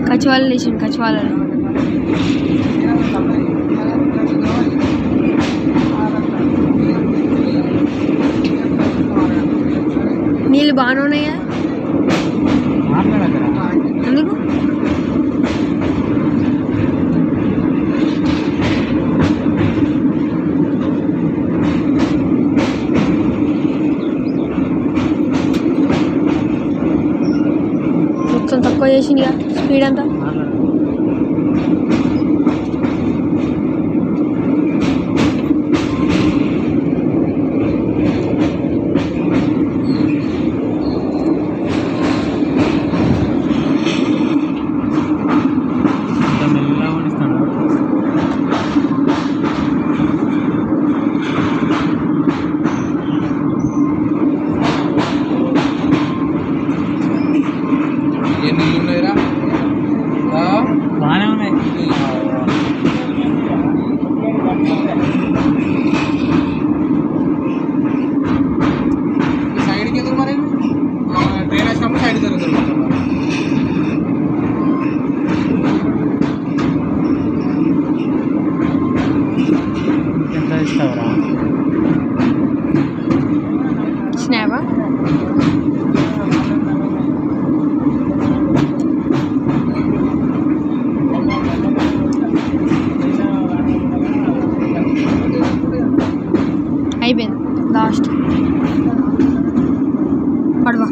కచ్వాలు లేచిండు కచ్వాలలో నీళ్ళు బాగానే ఉన్నాయా ఎందుకు మొత్తం తక్కువ చేసిందిగా స్పీడ్ అంతా బాగానే ఉన్నాయి. సైడ్కి ఎందుకు మరి ట్రైన్ వచ్చినప్పుడు సైడ్ జరుగుతుంది. ఎంత ఇస్తావరా స్నాపా అయిపోయింది లాస్ట్ పడవా